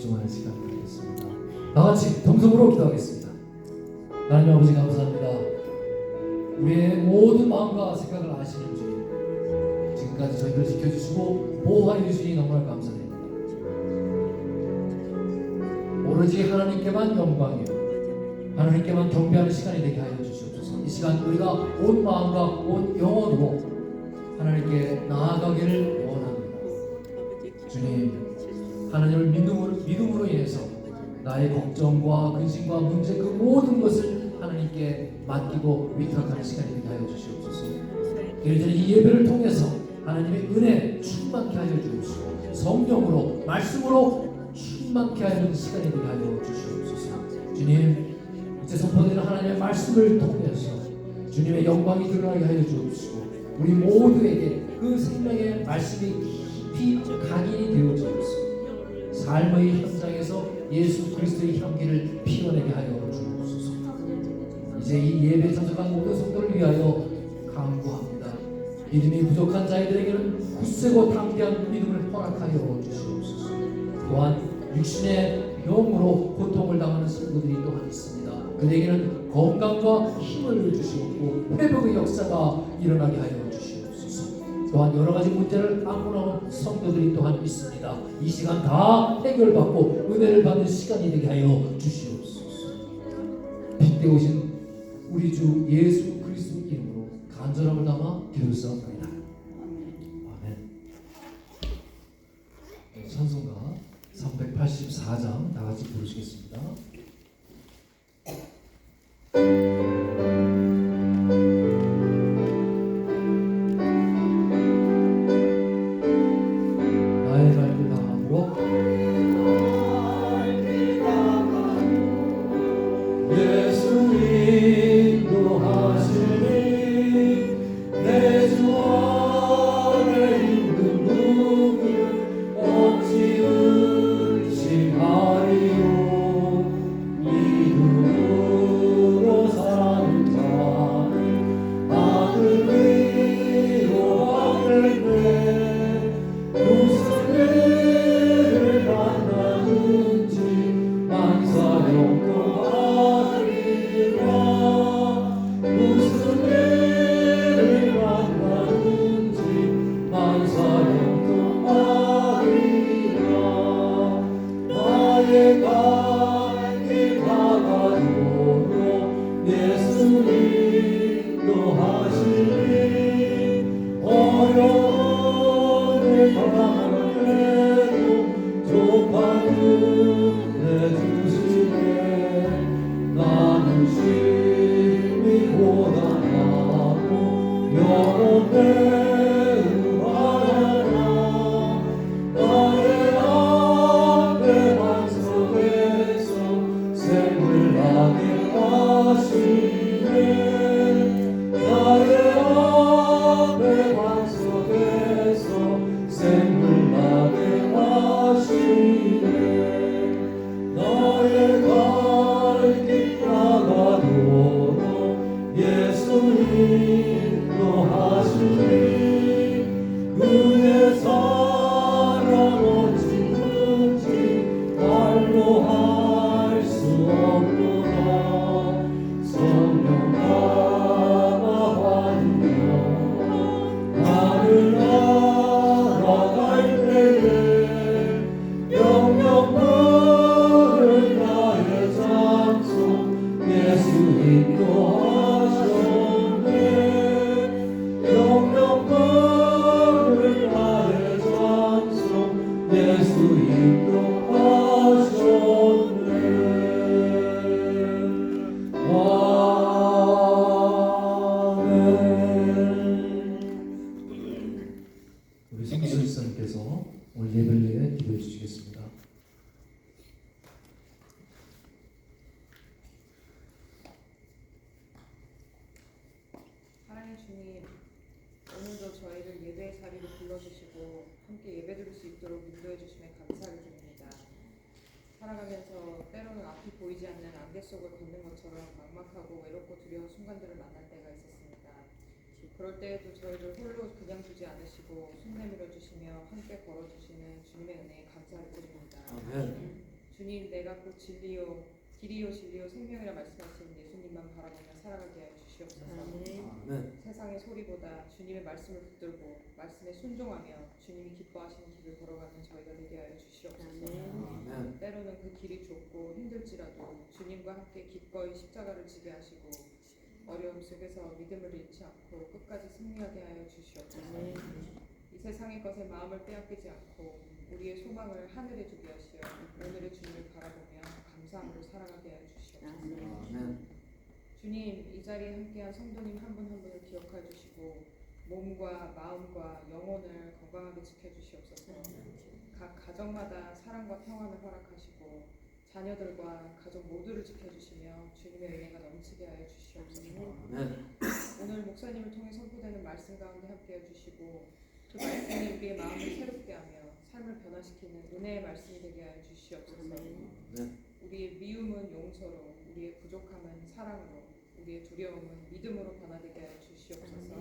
집중하는 시간 되겠습니다. 다 같이 동성으로 기도하겠습니다. 하나님 아버지 감사합니다. 우리의 모든 마음과 생각을 아시는 주님, 지금까지 저희를 지켜주시고 보호하여 주시니 너무나 감사드립니다. 오로지 하나님께만 영광이요, 하나님께만 경배하는 시간이 되게 하여 주시옵소서. 이 시간 우리가 온 마음과 온 영혼으로 하나님께 나아가기를 원합니다. 주님, 하나님을 믿음으로 인해서 나의 걱정과 근심과 문제 그 모든 것을 하나님께 맡기고 위탁하는 시간이 되게 하여 주시옵소서. 이제는 이 예배를 통해서 하나님의 은혜 충만케 하여 주옵시고 성령으로 말씀으로 충만케 하는 시간이 되게 하여 주시옵소서. 주님, 이제 선포되는 하나님의 말씀을 통해서 주님의 영광이 드러나게 하여 주옵시고 우리 모두에게 그 생명의 말씀이 깊이 각인이 되어 주옵소서. 삶의 현장에서 예수 그리스도의 향기를 피워내게 하여 주옵소서. 이제 이 예배에 참석한 모든 성도를 위하여 간구합니다. 믿음이 부족한 자들에게는 굳세고 담대한 믿음을 허락하여 주시옵소서. 또한 육신의 병으로 고통을 당하는 성도들이 또한 있습니다. 그들에게는 건강과 힘을 주시옵고 회복의 역사가 일어나게 하여 주시옵소서. 또한 여러 가지 문제를 안고 나온 성도들이 또한 있습니다. 이 시간 다 해결받고 은혜를 받는 시간이 되게 하여 주시옵소서. 빛대 오신 우리 주 예수 그리스도 이름으로 간절함을 담아 기도했사옵나이다. 아멘. 찬송가 384장 다 같이 부르시겠습니다. 나의 발길 나감으로 예수 인도하시니 내 주 안에 있는 눈을 없이 의심하리요. 믿음으로 사는 자는 하늘 위로 가겠네. 무슨 일을 만나는지 만사형통 하리라. 무슨 일을 만나는지 만사형통 하리라. 나의 갈길 다가도록 예수 인도하시니 어려움을 당해도 좁은 은혜 주시네. 나는 심히 고단하고 여러 매우 바라나. 나의 앞에 반석에서 샘을 나게 하시네. 나의 앞에 반석에서 샘을 나게 하시네. 나의 갈길 나가도록 예수 인도하시니 그의 사랑 어찌 큰지 말로 할 수 없구나. 성령 감화하며 나를 알아갈 때에 영영 부를 나의 장소 예수 인도하셨네. 영영 부를 나의 장소 예수 인도하셨네. 우리 성기선 지사님께서 오늘 예배를 위해 기도해 주시겠습니다. 하나님 주님, 오늘도 저희를 예배의 자리로 불러주시고 함께 예배드릴 수 있도록 인도해 주심에 감사를 드립니다. 살아가면서 때로는 앞이 보이지 않는 안개 속을 걷는 것처럼 막막하고 외롭고 두려운 순간들을 만날 때가 있었습니다. 그럴 때에도 저희를 홀로 그냥 두지 않으시고 손 내밀어 주시며 함께 걸어주시는 주님의 은혜에 감사를 드립니다. 아멘. 주님, 내가 곧 진리요 길이요 진리요 생명이라 말씀하신 예수님만 바라보며 살아가게 하여 주시옵소서. 아멘. 세상의 소리보다 주님의 말씀을 붙들고 말씀에 순종하며 주님이 기뻐하시는 길을 걸어가는 저희가 되게 하여 주시옵소서. 아멘. 때로는 그 길이 좁고 힘들지라도 주님과 함께 기꺼이 십자가를 지게 하시고 어려움 속에서 믿음을 잃지 않고 끝까지 승리하게 하여 주시옵소서. 이 세상의 것에 마음을 빼앗기지 않고 우리의 소망을 하늘에 두게 하시어 오늘의 주님을 바라보며 감사함으로 살아가게 하여 주시옵소서. 아멘. 주님, 이 자리에 함께한 성도님 한 분 한 분을 기억해 주시고 몸과 마음과 영혼을 건강하게 지켜주시옵소서. 각 가정마다 사랑과 평안을 허락하시고 자녀들과 가족 모두를 지켜주시며 주님의 은혜가 넘치게 하여 주시옵소서. 아멘. 오늘 목사님을 통해 선포되는 말씀 가운데 함께해 주시고 그 말씀이 우리의 마음을 새롭게 하며 삶을 변화시키는 은혜의 말씀이 되게 하여 주시옵소서. 아멘. 우리의 미움은 용서로, 우리의 부족함은 사랑으로, 우리의 두려움은 믿음으로 변화되게 하여 주시옵소서.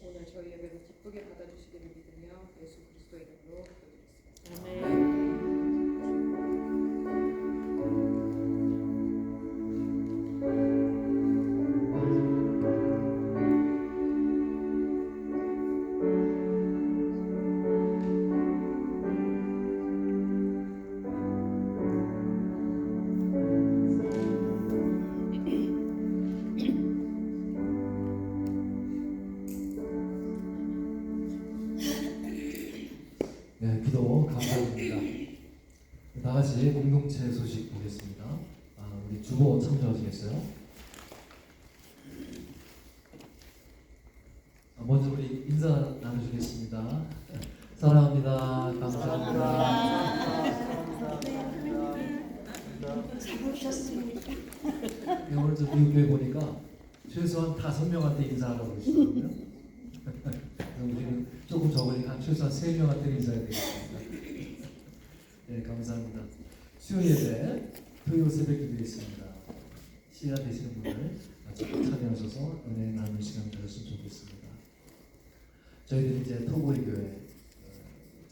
오늘 저희 예배를 기쁘게 받아주시기를 믿으며 예수 그리스도의 이름으로 기도드렸습니다. 네, 기도 감사드립니다. 다 같이 공동체 소식 보겠습니다. 우리 주보 참조하시겠어요? 먼저 우리 인사 나누시겠습니다. 사랑합니다. 감사합니다. 네, 오늘 저 미국에 보니까 최소한 5명한테 인사하라고 그러시더라고요. 우리는 조금 적으니까 최소한 3명한테 인사해야 되겠습니다. 네, 감사합니다. 수요 예배 토요일 새벽 기도에 있습니다. 시간 되시는 분들 참여하셔서 은혜 나누는 시간 되셨으면 좋겠습니다. 저희들이 이제 토보이 교회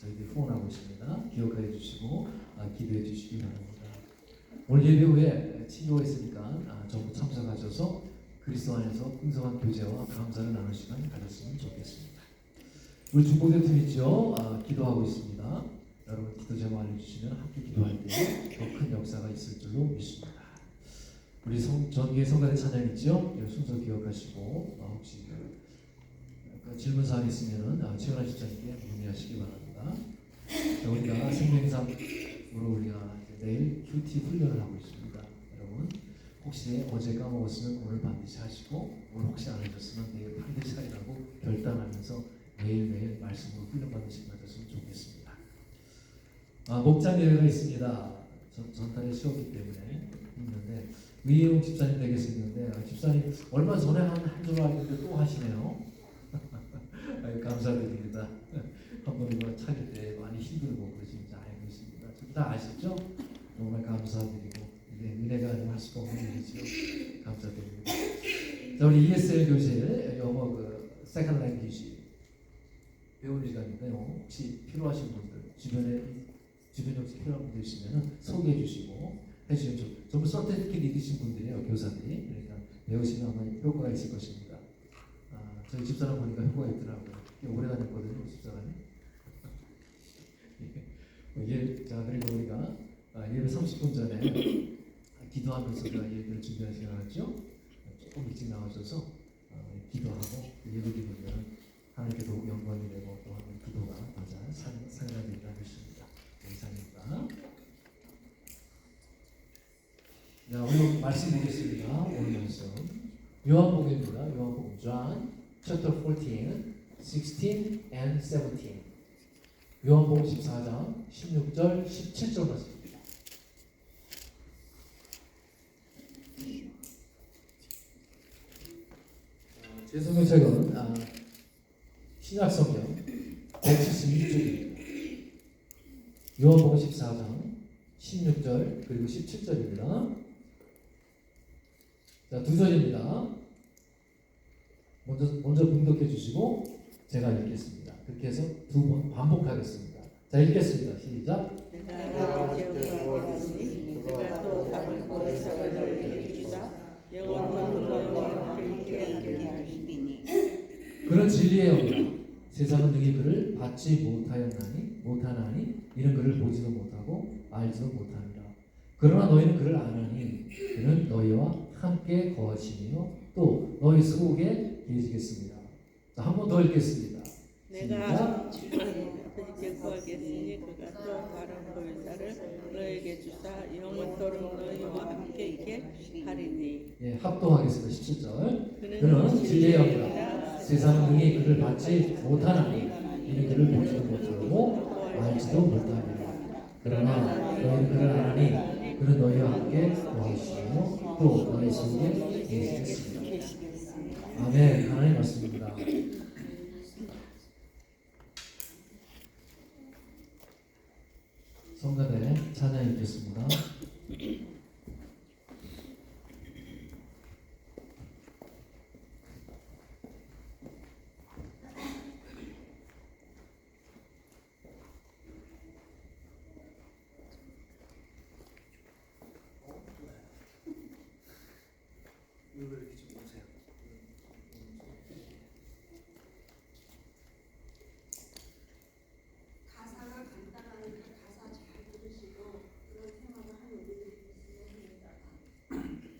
저희들이 후원하고 있습니다. 기억해 주시고 기도해 주시기 바랍니다. 오늘 예배 후에 친교가 있으니까 전부 참석하셔서 그리스도 안에서 풍성한 교제와 감사를 나눌 시간 가졌으면 좋겠습니다. 우리 중보대팀 있죠? 기도하고 있습니다. 여러분 기도 제목 알려주시면 함께 기도할 때 더 큰 역사가 있을 줄로 믿습니다. 우리 전기의 성가대 찬양 있죠? 순서 기억하시고 혹시 질문사항 있으면 최연아 집사님께 문의하시기 바랍니다. 우리가 생명상으로 우리가 내일 큐티 훈련을 하고 있습니다. 여러분 혹시 어제 까먹었으면 오늘 반드시 하시고 오늘 혹시 안 하셨으면 내일 반드시 하라고 결단하면서 매일매일 말씀으로 훈련받는 시간 가졌으면 좋겠습니다. 목장 예배가 있습니다. 전달에 쉬었기 때문에 있는데 위혜용 집사님 댁에서 있는데 집사님 얼마 전에 한 줄로 알겠는데 또 하시네요. 감사드립니다. 한번 이거 차릴 때 많이 힘들고 그러시는지 알고 있습니다. 다 아시죠? 정말 감사드리고 이게 은혜가 아니면 할 수가 없는 일이죠. 감사드립니다. 자, 우리 ESL 교실 영어 세컨드 랭귀지 배우는 시간인데요. 혹시 필요하신 분들 주변에 혹시 필요한 분들 있으면 소개해 주시고 해주시면 전부 서티피케이트 있으신 분들이에요. 교사들이. 그러니까 배우시면 아마 효과가 있을 것입니다. 저희 집사람 보니까 효과가 있더라고요. 오래 다녔거든요. 집사람이. 자, 그리고 우리가 예배 30분 전에 기도하면서 예배를 준비할 시간 왔죠. 조금 일찍 나와줘서 기도하고 예배 기도면 하나님께도 영광이 되고 또 하나님 기도가 맞아 상해가 되리라 믿습니다. 감사합니다. 자, 우리 말씀 보겠습니다. 오늘 말씀 요한복음입니다. 요한복음 John chapter 14, 16 and 17. 요한복음 14장 16절 17절 말씀입니다. 제 성경책은 신약성경 176쪽입니다. 요한복음 14장 16절 그리고 17절입니다. 자, 2절입니다. 먼저 분독해 주시고 제가 읽겠습니다. 그렇게 해서 2번 반복하겠습니다. 자, 읽겠습니다. 시작. 진리의 영이라 세상은 능히 그를 받지 못하나니 이는 그를 보지도 못하고 알지도 못하니라. 그러나 너희는 그를 아나니 그는 너희와 함께 거하시며 또 너희 속에 계시겠습니다. 한 번 더 읽겠습니다. 내가 그에게 구하겠으니 그가 또 바른 보혜사를 너에게 주사 영원토록 너희와 함께 있게 하리니. 예, 합동하겠습니다. 17절. 그는 진리의 영이라 세상은 능히 그를 받지 못하나니 이는 그를 보지도 못하고 알지도 못하니라. 그러나 너희는 그를 아나니 그는 너희와 함께 거하시며 또 너희 속에 계시겠습니다. 아멘. 하나님 말씀입니다. 성가대 찬양 읽겠습니다. 가사가 간단하니까 가사 잘 들으시고 그런 생각을 하는 우리들이 있으면 됩니다.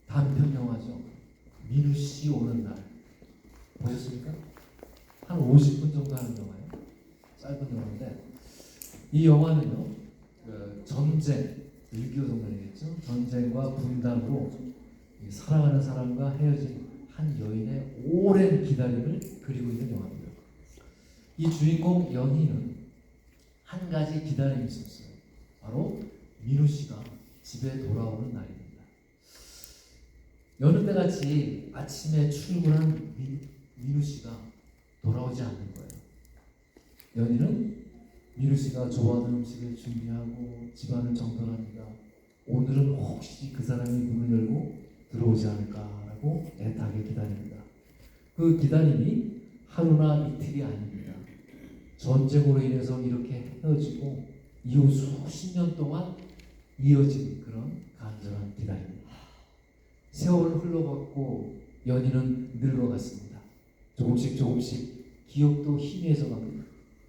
단편 영화죠. 민우 씨 오는 날 보셨습니까? 한 50분 정도 하는 영화예요. 짧은 영화인데 이 영화는요, 전쟁, 6.25 전쟁이겠죠. 전쟁과 분단으로 사랑하는 사람과 헤어진 한 여인의 오랜 기다림을 그리고 있는 영화입니다. 이 주인공 연희는 한 가지 기다림이 있었어요. 바로 민우 씨가 집에 돌아오는 날입니다. 여느 때같이 아침에 출근한 민우 씨가 돌아오지 않는 거예요. 연희는 민우 씨가 좋아하는 음식을 준비하고 집안을 정돈합니다. 오늘은 혹시 그 사람이 문을 열고 들어오지 않을까라고 애타게 기다립니다. 그 기다림이 하루나 이틀이 아닙니다. 전쟁으로 인해서 이렇게 헤어지고 이후 수십 년 동안 이어진 그런 간절한 기다림입니다. 세월을 흘러갔고 연희는 늙어갔습니다. 조금씩 기억도 희미해져 갑니다.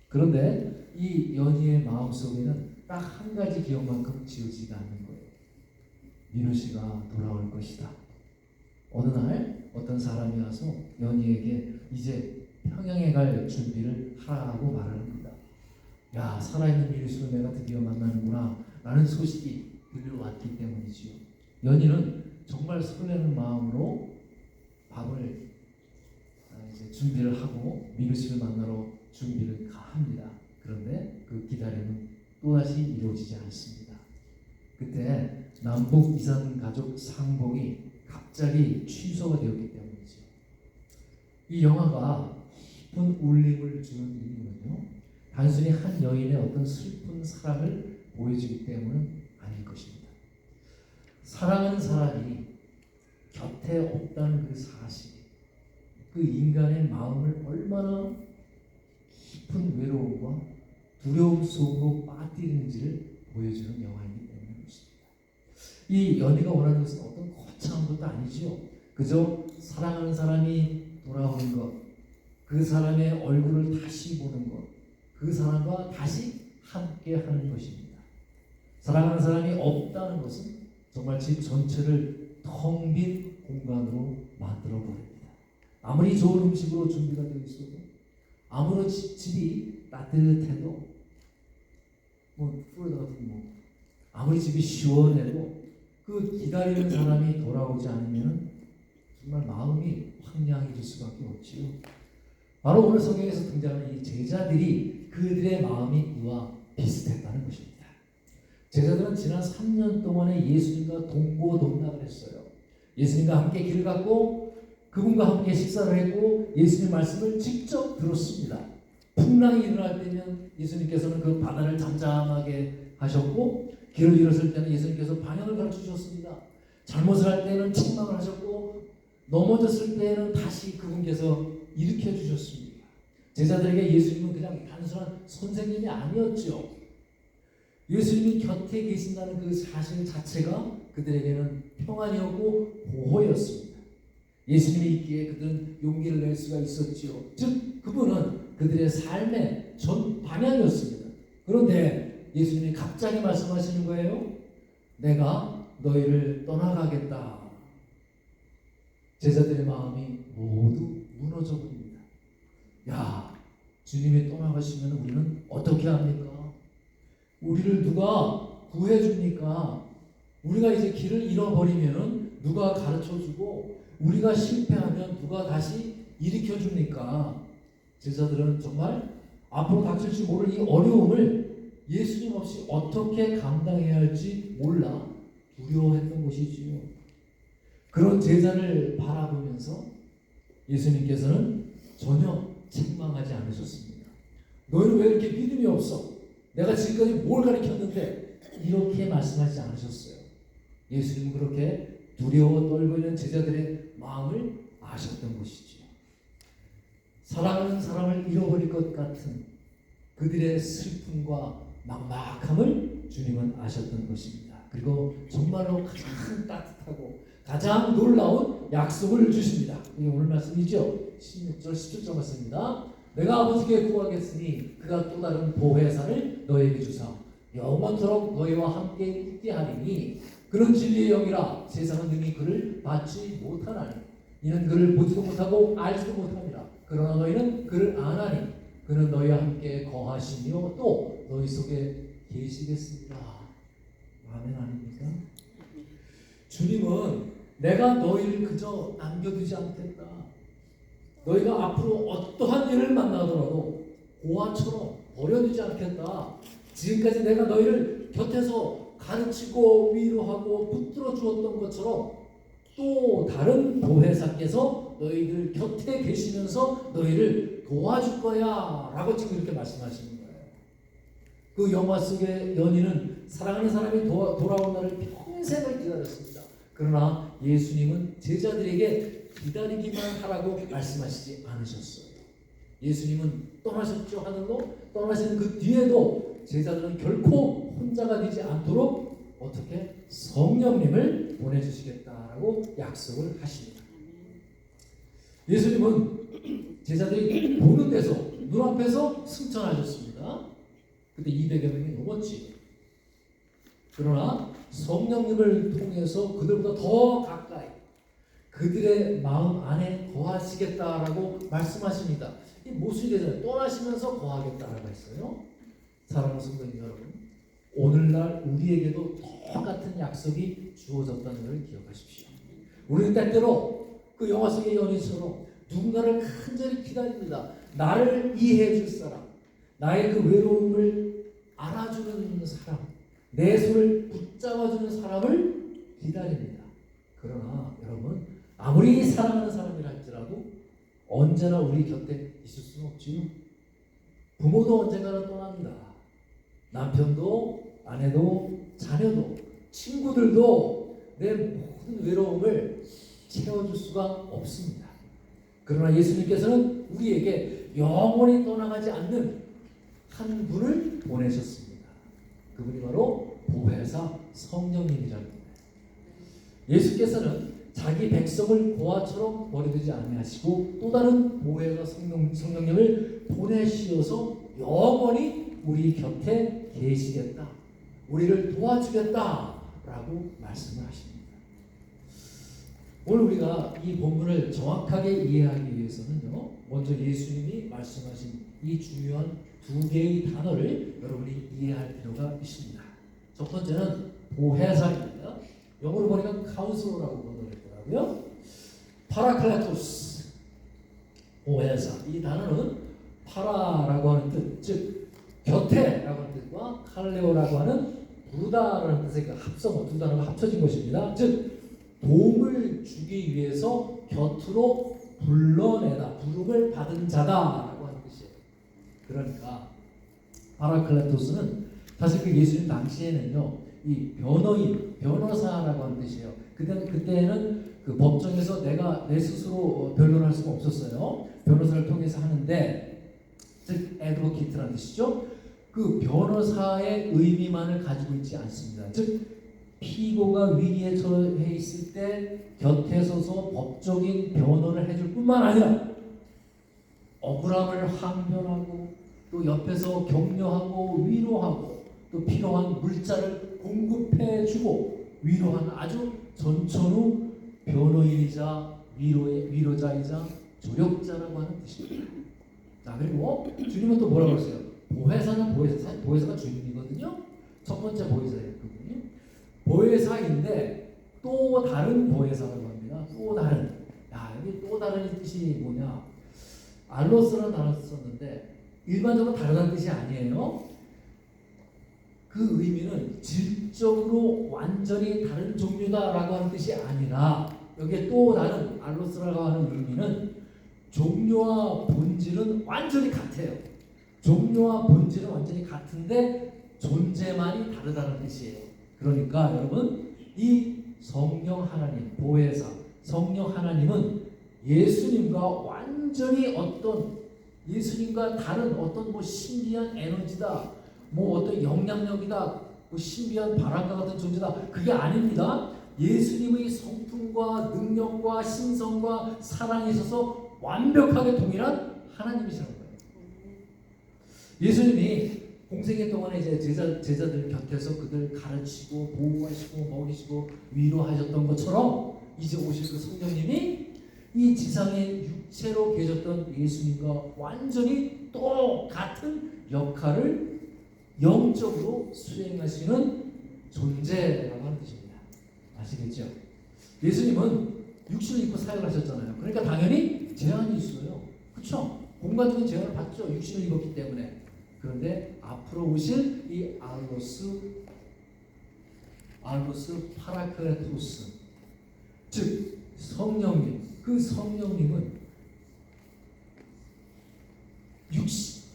그런데 이 연희의 마음속에는 딱 한 가지 기억만큼 지워지지 않는 거예요. 민우 씨가 돌아올 것이다. 어느 날 어떤 사람이 와서 연희에게 이제 평양에 갈 준비를 하라고 말을 합니다. 야, 살아있는 민우 씨를 내가 드디어 만나는구나 라는 소식이 들려왔기 때문이지요. 연희는 정말 설레는 마음으로 밥을 이제 준비를 하고 민우 씨를 만나러 준비를 합니다. 그런데 그 기다림은 또다시 이루어지지 않습니다. 그때 남북 이산 가족 상봉이 갑자기 취소가 되었기 때문이죠. 이 영화가 깊은 울림을 주는 이유는요, 단순히 한 여인의 어떤 슬픈 사랑을 보여주기 때문은 아닐 것입니다. 사랑하는 사람이 곁에 없다는 그 사실, 그 인간의 마음을 얼마나 깊은 외로움과 두려움 속으로 빠뜨리는지를 보여주는 영화이기 때문에 그렇습니다. 이 연희가 원하는 것은 어떤 거창한 것도 아니지요. 그저 사랑하는 사람이 돌아오는 것, 그 사람의 얼굴을 다시 보는 것, 그 사람과 다시 함께 하는 것입니다. 사랑하는 사람이 없다는 것은 정말 집 전체를 텅 빈 공간으로 만들어 버립니다. 아무리 좋은 음식으로 준비가 되어 있어도, 아무리 집이 따뜻해도, 아무리 집이 시원해도 그 기다리는 사람이 돌아오지 않으면 정말 마음이 황량해질 수밖에 없지요. 바로 오늘 성경에서 등장하는 이 제자들이 그들의 마음이 이와 비슷했다는 것입니다. 제자들은 지난 3년 동안에 예수님과 동고동락을 했어요. 예수님과 함께 길을 갔고 그분과 함께 식사를 했고 예수님 말씀을 직접 들었습니다. 풍랑이 일어날 때면 예수님께서는 그 바다를 잠잠하게 하셨고, 길을 잃었을 때는 예수님께서 방향을 가르쳐주셨습니다. 잘못을 할 때는 책망을 하셨고, 넘어졌을 때는 다시 그분께서 일으켜 주셨습니다. 제자들에게 예수님은 그냥 단순한 선생님이 아니었죠. 예수님이 곁에 계신다는 그 사실 자체가 그들에게는 평안이었고 보호였습니다. 예수님이 있기에 그들은 용기를 낼 수가 있었지요. 즉 그분은 그들의 삶의 전 방향이었습니다. 그런데 예수님이 갑자기 말씀하시는 거예요. 내가 너희를 떠나가겠다. 제자들의 마음이 모두 무너져 버립니다. 야, 주님이 떠나가시면 우리는 어떻게 합니까? 우리를 누가 구해줍니까? 우리가 이제 길을 잃어버리면 누가 가르쳐주고, 우리가 실패하면 누가 다시 일으켜줍니까? 제자들은 정말 앞으로 닥칠지 모를 이 어려움을 예수님 없이 어떻게 감당해야 할지 몰라 두려워했던 것이지요. 그런 제자를 바라보면서 예수님께서는 전혀 책망하지 않으셨습니다. 너희는 왜 이렇게 믿음이 없어? 내가 지금까지 뭘 가르쳤는데? 이렇게 말씀하지 않으셨어요. 예수님은 그렇게 두려워 떨고 있는 제자들의 마음을 아셨던 것이지요. 사랑하는 사람을 잃어버릴 것 같은 그들의 슬픔과 막막함을 주님은 아셨던 것입니다. 그리고 정말로 가장 따뜻하고 가장 놀라운 약속을 주십니다. 이게 오늘 말씀이죠. 16절 17절 말씀입니다. 내가 아버지께 구하겠으니 그가 또 다른 보혜사를 너에게 주사 영원토록 너희와 함께 있게 하리니 그는 진리의 영이라 세상은 능히 그를 받지 못하나니 이는 그를 보지도 못하고 알지도 못합니다. 그러나 너희는 그를 아나니 그는 너희와 함께 거하시며 또 너희 속에 계시겠습니다. 아멘 아닙니까? 주님은 내가 너희를 그저 남겨두지 않겠다. 너희가 앞으로 어떠한 일을 만나더라도 고아처럼 버려두지 않겠다. 지금까지 내가 너희를 곁에서 가르치고 위로하고 붙들어 주었던 것처럼 또 다른 보혜사께서 너희들 곁에 계시면서 너희를 도와줄 거야 라고 지금 이렇게 말씀하시는 거예요. 그 영화 속의 연인은 사랑하는 사람이 돌아온 날을 평생을 기다렸습니다. 그러나 예수님은 제자들에게 기다리기만 하라고 말씀하시지 않으셨어요. 예수님은 떠나셨죠, 하늘로. 떠나시는 그 뒤에도 제자들은 결코 혼자가 되지 않도록 어떻게 성령님을 보내주시겠다라고 약속을 하십니다. 예수님은 제자들이 보는 데서 눈앞에서 승천하셨습니다. 그때 200여 명이 넘었지. 그러나 성령님을 통해서 그들보다 더 가까이 그들의 마음 안에 거하시겠다라고 말씀하십니다. 이 무엇이 되잖아요. 떠나시면서 거하겠다라고 했어요. 사랑하는 성도님 여러분, 오늘날 우리에게도 똑같은 약속이 주어졌다는 것을 기억하십시오. 우리는 때때로 그 영화 속의 연인처럼 누군가를 간절히 기다립니다. 나를 이해해 줄 사람, 나의 그 외로움을 알아주는 사람, 내 손을 붙잡아주는 사람을 기다립니다. 그러나 여러분, 아무리 사랑하는 사람이라 할지라도 언제나 우리 곁에 있을 수는 없지요. 부모도 언젠가는 떠납니다. 남편도, 아내도, 자녀도, 친구들도 내 모든 외로움을 채워줄 수가 없습니다. 그러나 예수님께서는 우리에게 영원히 떠나가지 않는 한 분을 보내셨습니다. 그분이 바로 보혜사 성령님이라는 거예요. 예수께서는 자기 백성을 고아처럼 버려두지 아니하시고 또 다른 보혜사 성령님을 보내시어서 영원히 우리 곁에 계시겠다, 우리를 도와주겠다라고 말씀을 하십니다. 오늘 우리가 이 본문을 정확하게 이해하기 위해서는요, 먼저 예수님이 말씀하신 이 중요한 두 개의 단어를 여러분이 이해할 필요가 있습니다. 첫 번째는 보혜사입니다. 영어로 보니까 카운슬러라고 번역했더라고요. 파라클레토스, 보혜사. 이 단어는 파라라고 하는 뜻, 즉 곁에라고 하는 뜻과 칼레오라고 하는 부르다라는 뜻의 그 합성, 두 단어가 합쳐진 것입니다. 즉 도움을 주기 위해서 곁으로 불러내다, 부름을 받은 자다라고 하는 뜻이에요. 그러니까 파라클레토스는 사실 그 예수님 당시에는요, 이 변호인, 변호사라고 하는 뜻이에요. 그때는 그 법정에서 내가 내 스스로 변론할 수가 없었어요. 변호사를 통해서 하는데, 즉 애드보키트라는 뜻이죠. 그 변호사의 의미만을 가지고 있지 않습니다. 즉 피고가 위기에 처해 있을 때 곁에 서서 법적인 변호를 해줄 뿐만 아니라 억울함을 항변하고 또 옆에서 격려하고 위로하고 또 필요한 물자를 공급해주고 위로하는 아주 전천후 변호인이자 위로자이자 조력자라고 하는 뜻입니다. 자, 그리고 주님은 또 뭐라고 했어요? 보혜사는 보혜사가 주님이거든요. 첫 번째 보혜사예요, 그분이. 보혜사인데 또 다른 보혜사라고 합니다. 또 다른. 야, 여기 또 다른 뜻이 뭐냐? 알로스라는 단어를 썼는데 일반적으로 다르다는 뜻이 아니에요. 그 의미는 질적으로 완전히 다른 종류다라고 하는 뜻이 아니라 여기에 또 다른 알로스라고 하는 의미는 종류와 본질은 완전히 같아요. 종류와 본질은 완전히 같은데 존재만이 다르다는 뜻이에요. 그러니까 여러분, 이 성령 하나님, 보혜사 성령 하나님은 예수님과 완전히 예수님과 다른 어떤 신비한 에너지다, 어떤 영향력이다, 신비한 바람과 같은 존재다, 그게 아닙니다. 예수님의 성품과 능력과 신성과 사랑에 있어서 완벽하게 동일한 하나님이시라는 거예요. 예수님이 공생애 동안에 이제 제자들 곁에서 그들 가르치고 보호하시고 먹이시고 위로하셨던 것처럼 이제 오실 그 성령님이 이 지상에 육체로 계셨던 예수님과 완전히 똑같은 역할을 영적으로 수행하시는 존재라고 하는 뜻입니다. 아시겠죠? 예수님은 육신을 입고 사역을 하셨잖아요. 그러니까 당연히 제한이 있어요. 그렇죠? 공간적인 제한을 받죠. 육신을 입었기 때문에. 그런데 앞으로 오실 이 알로스 파라크레토스, 즉 성령님, 그 성령님은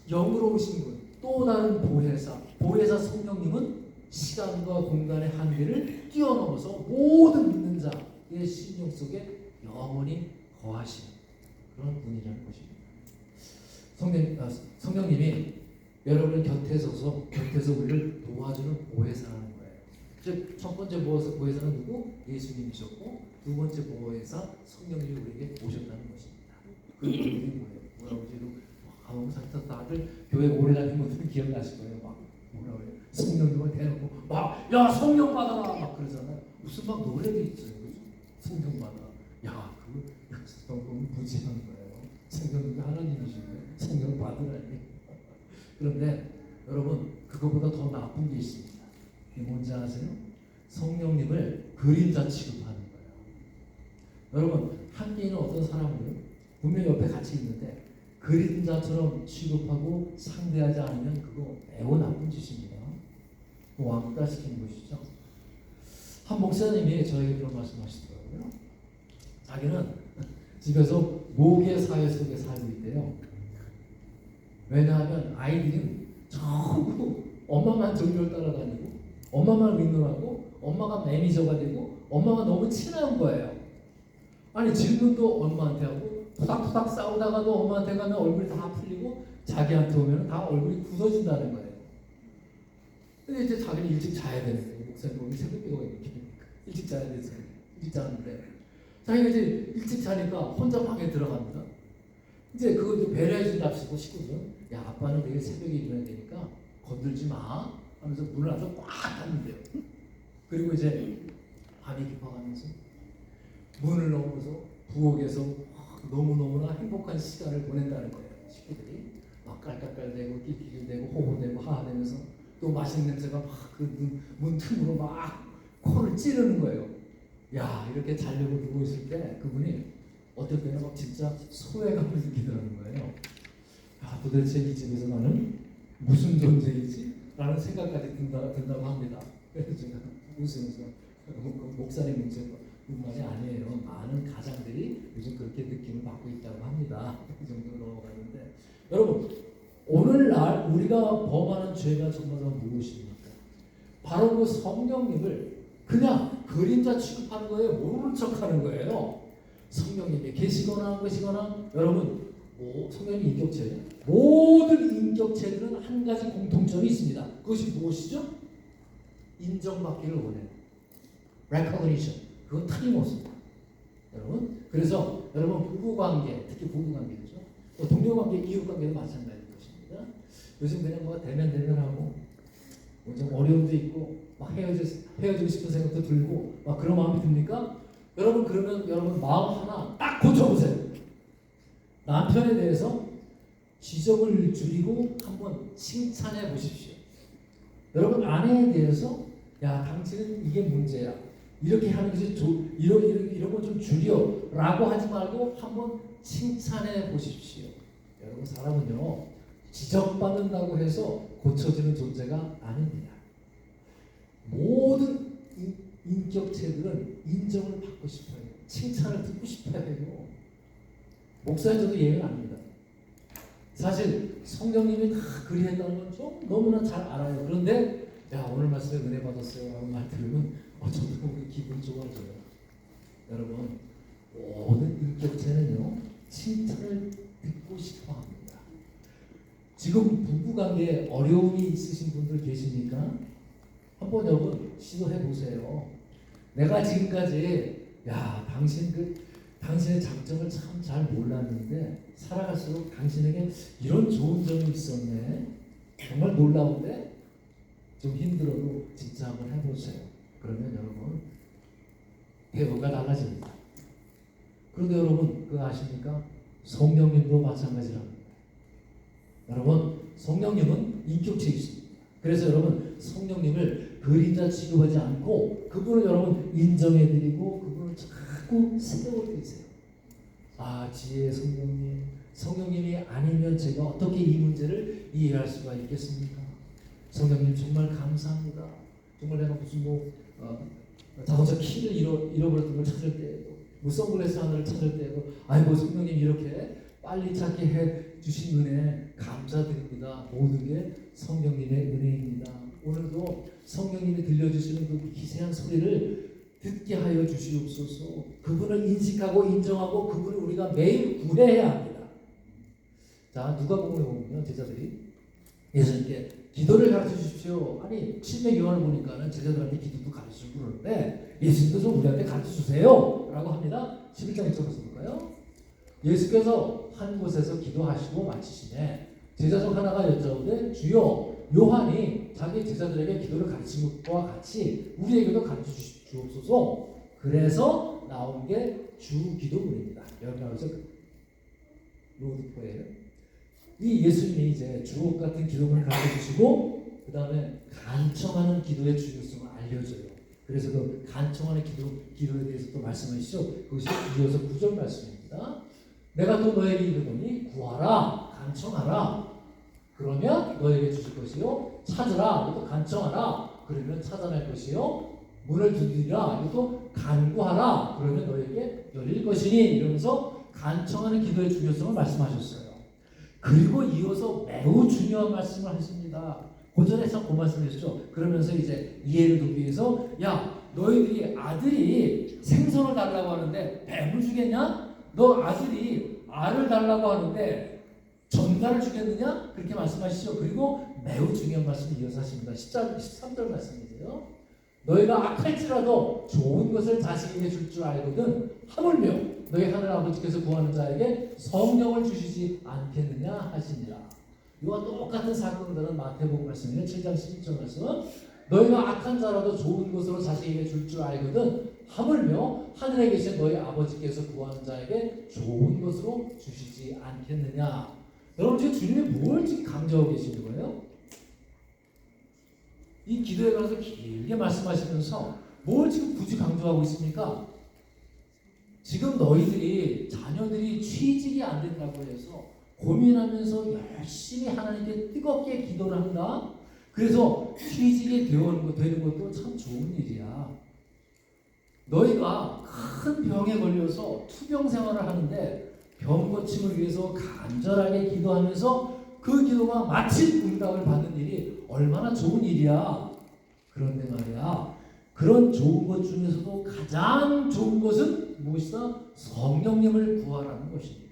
영으로 오신 분, 또 다른 보혜사 성령님은 시간과 공간의 한계를 뛰어넘어서 모든 믿는 자의 심령 속에 영원히 거하시는 그런 분이라는 것입니다. 성령님이 여러분 곁에 서서 우리를 도와주는 보혜사라는 거예요. 즉 첫 번째 보혜사는 누구? 예수님이셨고, 두 번째 보혜사 성령님이 우리에게 오셨다는 것입니다. 그 이름이 뭐라고 해도 다들 교회 오래 다니는 분들은 기억나실 거예요. 막 뭐라고 해요? 성령님을 대놓고 막 야 성령 받아라 막 그러잖아요. 무슨 막 노래도 있어요. 성령 받아. 야 그거 너무 무지한 거예요. 성령님이 하나님이시고요. 성령 받으라니. 그런데 여러분 그거보다 더 나쁜 게 있습니다. 이게 뭔지 아세요? 성령님을 그림자 취급하는 거예요. 여러분 한계인은 어떤 사람을요? 분명히 옆에 같이 있는데 그림자처럼 취급하고 상대하지 않으면 그거 매우 나쁜 짓입니다. 왕따시키는 것이죠. 한 목사님이 저에게 그런 말씀하시더라고요. 자기는 집에서 모계 사회 속에 살고 있대요. 왜냐하면 아이들은 전부 엄마만 정절 따라다니고 엄마만 윙노하고 엄마가 매니저가 되고 엄마가 너무 친한 거예요. 아니 질문도 엄마한테 하고 토닥토닥 싸우다가도 엄마한테 가면 얼굴이 다 풀리고 자기한테 오면 다 얼굴이 굳어진다는 거예요. 근데 이제 자기는 일찍 자야 되는 거예요. 목사님 거기 새벽기도가 이렇게 일찍 자야 되죠. 일찍 자는데 자기가 이제 일찍 자니까 혼자 방에 들어갑니다. 이제 그거 좀 배려해준답시고 식구들, 야 아빠는 내일 새벽에 일어나야 되니까 건들지 마 하면서 문을 아주 꽉 닫는데요. 그리고 이제 밤이 깊어가면서 문을 넘어서 부엌에서 너무너무나 행복한 시간을 보낸다는 거예요. 식구들이 막 깔깔깔대고 낄낄대고 호호대고 하하대면서 또 맛있는 냄새가 막 그 문 틈으로 막 코를 찌르는 거예요. 야 이렇게 자려고 누워 있을 때 그분이 어떨 때는 막 진짜 소외감을 느끼더라는 거예요. 야 도대체 이 집에서 나는 무슨 존재이지? 라는 생각까지 든다고 합니다. 그래서 제가 웃으면서 목사님 문제뿐만이 아니에요. 많은 가장들이 요즘 그렇게 느낌을 받고 있다고 합니다. 그 정도로 넘어가는데 여러분 오늘날 우리가 범하는 죄가 정말 무엇입니까? 바로 그 성령님을 그냥 그림자 취급하는 거예요. 모르는 척하는 거예요. 성령님이 계시거나 안 계시거나 여러분 성령님 인격체예요. 모든 인격체들은 한 가지 공통점이 있습니다. 그것이 무엇이죠? 인정받기를 원해요. recognition. 그건 틀림없습니다. 여러분 그래서 여러분 부부관계 특히 부부관계죠. 또 동료관계, 이웃관계도 마찬가지일 것입니다. 요즘 그냥 뭐 대면하고 좀 어려움도 있고 막 헤어지고 싶은 생각도 들고 막 그런 마음이 듭니까? 여러분 그러면 여러분 마음 하나 딱 고쳐보세요. 남편에 대해서 지적을 줄이고 한번 칭찬해 보십시오. 여러분 아내에 대해서 야 당신은 이게 문제야. 이렇게 하는 것이 이런 건 좀 줄여라고 하지 말고 한번 칭찬해 보십시오. 여러분 사람은요 지적받는다고 해서 고쳐지는 존재가 아닙니다. 모든 인격체들은 인정을 받고 싶어요. 칭찬을 듣고 싶어야 해요. 목사님도 예외는 아닙니다. 사실 성령님이 다 그리했다는 건 좀 너무나 잘 알아요. 그런데 야 오늘 말씀에 은혜 받았어요 라는 말 들으면 저도 기분 좋아져요. 여러분 모든 인격체는요 칭찬을 듣고 싶어합니다. 지금 부부관계에 어려움이 있으신 분들 계십니까? 한번 여러분 시도해 보세요. 내가 지금까지 야 당신의 장점을 참 잘 몰랐는데 살아갈수록 당신에게 이런 좋은 점이 있었네. 정말 놀라운데 좀 힘들어도 진짜 한번 해보세요. 그러면 여러분 대우가 달라집니다. 그런데 여러분 그거 아십니까? 성령님도 마찬가지랍니다. 여러분 성령님은 인격체이십니다. 그래서 여러분 성령님을 그림자 취급하지 않고 그분을 여러분 인정해드리고 그분을 자꾸 세워드리세요. 아 지혜의 성령님, 성령님이 아니면 제가 어떻게 이 문제를 이해할 수가 있겠습니까? 성령님 정말 감사합니다. 정말 내가 무슨 자동차 키를 잃어버렸던 걸 찾을 때에도, 선글라스 하나를 찾을 때에도, 아이고 성령님 이렇게 빨리 찾게 해 주신 은혜 감사드립니다. 모든 게 성령님의 은혜입니다. 오늘도 성령님이 들려주시는 그 기세한 소리를 듣게 하여 주시옵소서. 그분을 인식하고 인정하고 그분을 우리가 매일 구해야 합니다. 자, 누가복음에 보면요, 제자들이 예수님께 기도를 가르쳐 주십시오. 아니, 침례 요한을 보니까는 제자들한테 기도도 가르치고 그러는데 예수님도 좀 우리한테 가르쳐 주세요 라고 합니다. 11장 1절에서 볼까요? 예수께서 한 곳에서 기도하시고 마치시네 제자 중 하나가 여짜오되 주여, 요한이 자기 제자들에게 기도를 가르친 것과 같이 우리에게도 가르쳐 주옵소서. 그래서 나온 게 주 기도문입니다. 여기 나오죠? 로드포예요. 이 예수님이 이제 주옥 같은 기도문을 가르쳐 주시고 그 다음에 간청하는 기도의 중요성을 알려줘요. 그래서 그 간청하는 기도에 대해서 또 말씀하시죠. 그것이 이어서 9절 말씀입니다. 내가 또 너에게 이르노니 구하라, 간청하라. 그러면 너에게 주실 것이요. 찾으라, 이것도 간청하라. 그러면 찾아낼 것이요. 문을 두드리라, 이것도 간구하라. 그러면 너에게 열릴 것이니. 이러면서 간청하는 기도의 중요성을 말씀하셨어요. 그리고 이어서 매우 중요한 말씀을 하십니다. 고전에서 그 말씀이셨죠. 그러면서 이제 이해를 돕기 위해서 야, 너희들이 아들이 생선을 달라고 하는데 뱀을 주겠냐? 너 아들이 알을 달라고 하는데 전갈을 주겠느냐? 그렇게 말씀하시죠. 그리고 매우 중요한 말씀을 이어서 하십니다. 13절 말씀이세요. 너희가 악할지라도 좋은 것을 자식에게 줄 줄 알거든 하물며 너희 하늘 아버지께서 구하는 자에게 성령을 주시지 않겠느냐 하시니라. 이와 똑같은 사건들은 마태복음 말씀이에요. 7장 11절 말씀. 너희가 악한 자라도 좋은 것으로 자식에게 줄 줄 알거든 하물며 하늘에 계신 너희 아버지께서 구하는 자에게 좋은 것으로 주시지 않겠느냐. 여러분 지금 주님이 뭘 지금 강조하고 계시는 거예요? 이 기도에 관해서 길게 말씀하시면서 뭘 지금 굳이 강조하고 있습니까? 지금 너희들이 자녀들이 취직이 안 된다고 해서 고민하면서 열심히 하나님께 뜨겁게 기도를 한다. 그래서 취직이 되는 것도 참 좋은 일이야. 너희가 큰 병에 걸려서 투병 생활을 하는데 병 고침을 위해서 간절하게 기도하면서 그 기도가 마침 응답을 받는 일이 얼마나 좋은 일이야. 그런데 말이야, 그런 좋은 것 중에서도 가장 좋은 것은 무엇이다? 성령님을 구하라는 것입니다.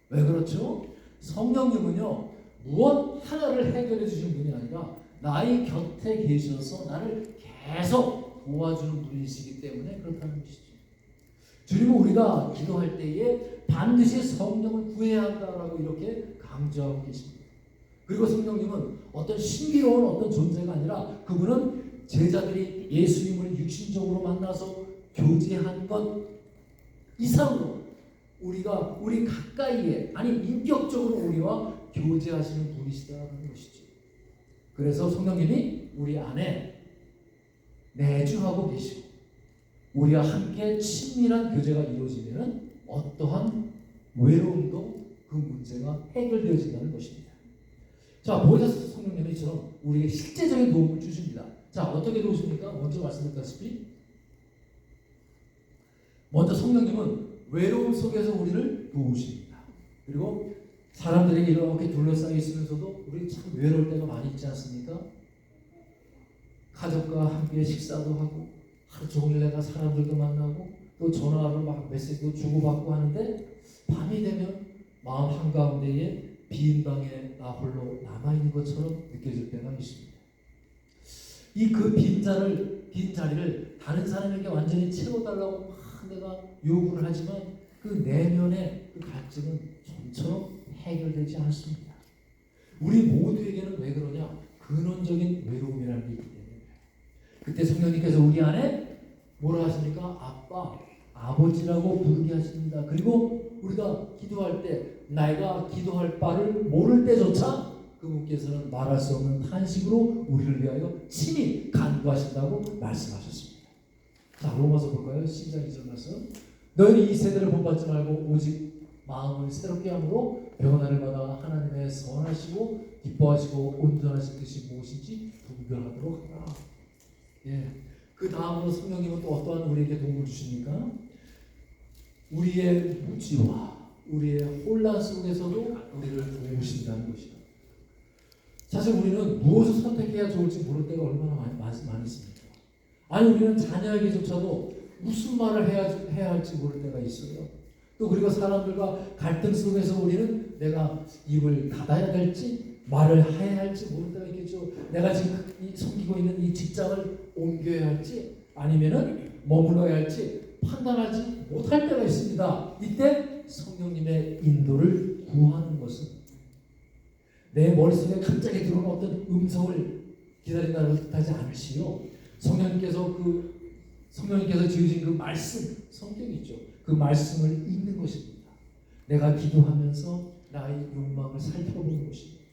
왜 그렇죠? 성령님은요, 무엇 하나를 해결해 주신 분이 아니라 나의 곁에 계셔서 나를 계속 도와주는 분이시기 때문에 그렇다는 것이죠. 주님은 우리가 기도할 때에 반드시 성령을 구해야 한다라고 이렇게 강조하고 계십니다. 그리고 성령님은 어떤 신비로운 어떤 존재가 아니라 그분은 제자들이 예수님을 육신적으로 만나서 교제한 것 이상으로 우리 가까이에, 아니 인격적으로 우리와 교제하시는 분이시다는 것이죠. 그래서 성령님이 우리 안에 내주하고 계시고 우리와 함께 친밀한 교제가 이루어지면 어떠한 외로움도 그 문제가 해결되어진다는 것입니다. 자, 보혜사 성령님이처럼 우리에게 실제적인 도움을 주십니다. 자, 어떻게 도우십니까? 먼저 말씀드렸다시피 먼저 성령님은 외로움 속에서 우리를 도우십니다. 그리고 사람들에게 이렇게 둘러싸여 있으면서도 우리 참 외로울 때가 많이 있지 않습니까? 가족과 함께 식사도 하고 하루 종일 내가 사람들도 만나고 또 전화로 막 메시지도 주고받고 하는데 밤이 되면 마음 한가운데에 빈 방에 나 홀로 남아있는 것처럼 느껴질 때가 있습니다. 이 그 빈 자리를 다른 사람에게 완전히 채워달라고 막 내가 요구를 하지만 그 내면의 그 갈증은 좀처럼 해결되지 않습니다. 우리 모두에게는 왜 그러냐? 근원적인 외로움이라는 게 있기 때문에. 그때 성령님께서 우리 안에 뭐라 하십니까? 아빠, 아버지라고 부르게 하십니다. 그리고 우리가 기도할 때 내가 기도할 바를 모를 때조차 그분께서는 말할 수 없는 탄식으로 우리를 위하여 친히 간구하신다고 말씀하셨습니다. 자, 로마서 볼까요? 10장 2절 말씀. 너희는 이 세대를 본받지 말고 오직 마음을 새롭게 함으로 변화를 받아 하나님의 선하시고 기뻐하시고 온전하신 뜻이 무엇인지 분별하도록 하라. 예. 그 다음으로 성령님은 또 어떠한 우리에게 도움을 주십니까? 우리의 무지와 우리의 혼란 속에서도 우리를 도우신다는 것이다. 사실 우리는 무엇을 선택해야 좋을지 모를 때가 얼마나 많이 있습니까? 아니 우리는 자녀에게조차도 무슨 말을 해야 할지 모를 때가 있어요. 또 그리고 사람들과 갈등 속에서 우리는 내가 입을 닫아야 될지 말을 해야 할지 모를 때가 있겠죠. 내가 지금 섬기고 있는 이 직장을 옮겨야 할지 아니면은 머물러야 할지 판단하지 못할 때가 있습니다. 이때 성령님의 인도를 구하는 것은 내 머릿속에 갑자기 들어오는 어떤 음성을 기다린다는 뜻하지 않으시요. 성령님께서 지으신 그 말씀, 성경이 있죠. 그 말씀을 읽는 것입니다. 내가 기도하면서 나의 욕망을 살펴보는 것입니다.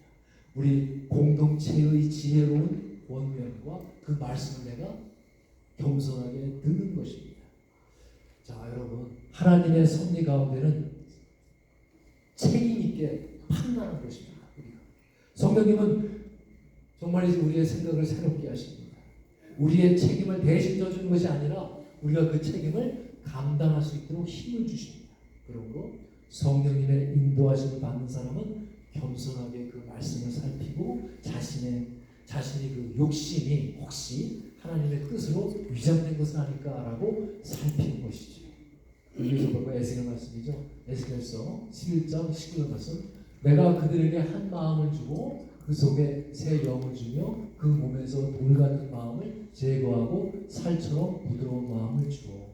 우리 공동체의 지혜로운 원면과 그 말씀을 내가 겸손하게 듣는 것입니다. 자, 여러분, 하나님의 섭리 가운데는 책임 있게 판단하는 것입니다. 성령님은 정말 이제 우리의 생각을 새롭게 하십니다. 우리의 책임을 대신 져주는 것이 아니라 우리가 그 책임을 감당할 수 있도록 힘을 주십니다. 그러므로 성령님의 인도하심을 받는 사람은 겸손하게 그 말씀을 살피고 자신이 그 욕심이 혹시 하나님의 뜻으로 위장된 것은 아닐까라고 살피는 것이죠. 여기서 보고 에스겔 말씀이죠. 에스겔서 11장 19절 말씀. 내가 그들에게 한 마음을 주고 그 속에 새 영을 주며 그 몸에서 돌 같은 마음을 제거하고 살처럼 부드러운 마음을 주어.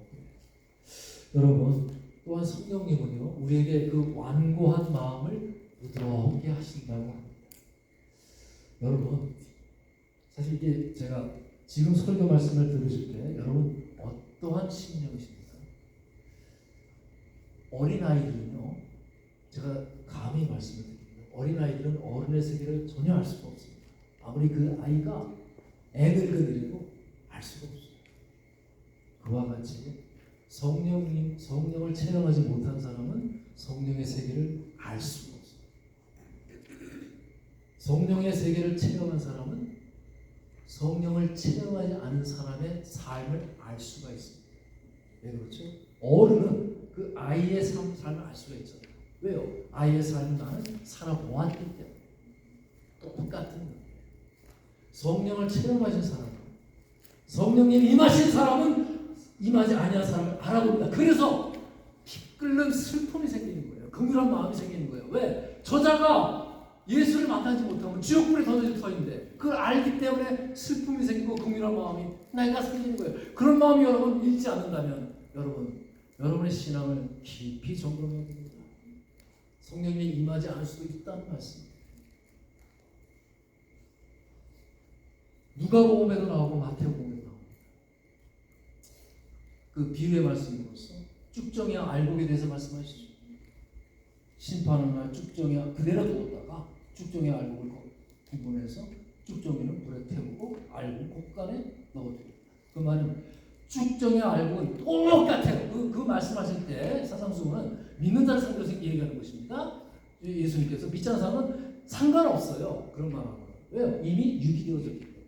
여러분 또한 성령님은요 우리에게 그 완고한 마음을 부드럽게 하신다고 합니다. 여러분 사실 이게 제가 지금 설교 말씀을 들으실 때 여러분 어떠한 심령이십니까? 어린아이들은요 제가 감히 말씀을 드립니다. 어린아이들은 어른의 세계를 전혀 알 수가 없습니다. 아무리 그 아이가 애늙은이라도 알 수가 없어요. 그와 같이 성령을 체험하지 못한 사람은 성령의 세계를 알 수가 없어요. 성령의 세계를 체험한 사람은 성령을 체험하지 않은 사람의 삶을 알 수가 있습니다. 왜 그렇죠? 어른은 그 아이의 삶을 알 수가 있잖아요. 왜요? 아이의 삶을 나는 살아보았기 때문에. 똑같은 거예요. 성령을 체험하신 사람은 성령님이 임하신 사람은 임하지 아니한 사람을 알아봅니다. 그래서 피 끓는 슬픔이 생기는 거예요. 긍휼한 마음이 생기는 거예요. 왜? 저자가 예수를 만나지 못하면 지옥불에 던져질 터인데 그걸 알기 때문에 슬픔이 생기고 긍휼한 마음이 내가 생기는 거예요. 그런 마음이 여러분 잃지 않는다면 여러분의 신앙을 깊이 점검해야 됩니다. 성령님이 임하지 않을 수도 있다는 말씀입니다. 누가복음에도 나오고 마태복음에도 나옵니다. 그 비유의 말씀이 뭐였어? 쭉정이와 알곡에 대해서 말씀하시죠. 심판하는 날 쭉정이와 그대로 두었다가 쭉정이와 알곡을 구분해서 쭉정이는 불에 태우고 알곡 곳간에 넣어드립니다. 그 말은 쭉정이와 알곡은 똑같아요. 그 말씀하실 때 사상수훈은 믿는 자를 상대로 얘기하는 것입니다. 예수님께서 믿지 않는 사람은 상관없어요. 그런 말하고. 왜요? 이미 유기되어져 있기 때문에.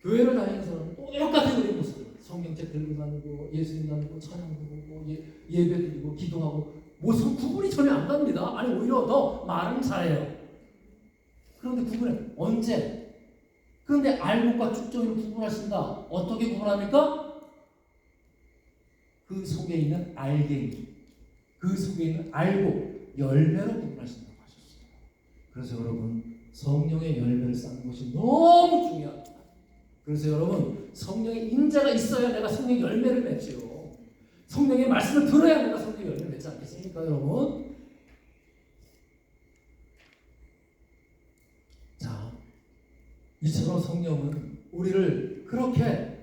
교회를 다니는 사람은 똑같은 우리 모습. 성경책 들고 다니고 예수님 다니고 찬양 부르고 예배 드리고 기도하고 모습 구분이 전혀 안 갑니다. 아니 오히려 더 말은 잘해요. 그런데 구분해. 언제? 그런데 알곡과 쭉정이를 구분하신다. 어떻게 구분합니까? 그 속에 있는 알갱이, 그 속에 있는 알곡, 열매로 구분하신다고 하셨어요. 그래서 여러분 성령의 열매를 쌓는 것이 너무 중요합니다. 그래서 여러분 성령의 인자가 있어야 내가 성령의 열매를 맺지요. 성령의 말씀을 들어야 내가 성령의 열매를 맺지 않겠습니까 여러분? 자, 이처럼 성령은 우리를 그렇게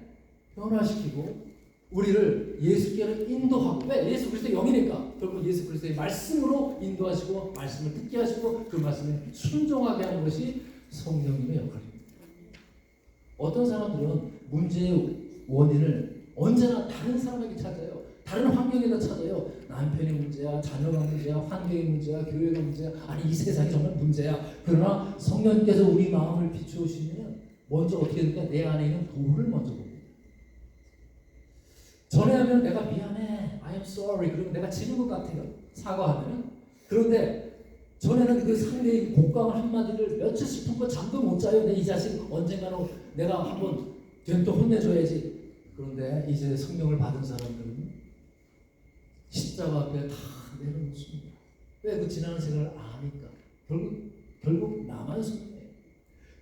변화시키고 우리를 예수께로 인도하고, 왜? 예수 그리스도의 영이니까 결국 예수 그리스도의 말씀으로 인도하시고 말씀을 듣게 하시고 그 말씀에 순종하게 하는 것이 성령님의 역할입니다. 어떤 사람들은 문제의 원인을 언제나 다른 사람에게 찾아요. 다른 환경에다 찾아요. 남편의 문제야, 자녀가 문제야, 환경의 문제야, 교회가 문제야, 아니 이 세상이 정말 문제야. 그러나 성령님께서 우리 마음을 비추시면 먼저 어떻게 됩니까? 내 안에 있는 돌을 먼저 봅니다. 전에하면 내가 미안해, I am sorry. 그러면 내가 지는 것 같아요. 사과하면. 그런데 전에는 그 상대의 곡강 한마디를 며칠씩 품고 잠도 못 자요. 내 이 자식 언젠가는 내가 한번 또 혼내줘야지. 그런데 이제 성령을 받은 사람들은 십자가 앞에 다 내려놓습니다. 왜? 그 지나는 생각을 아니까. 결국 나만 성령이에요.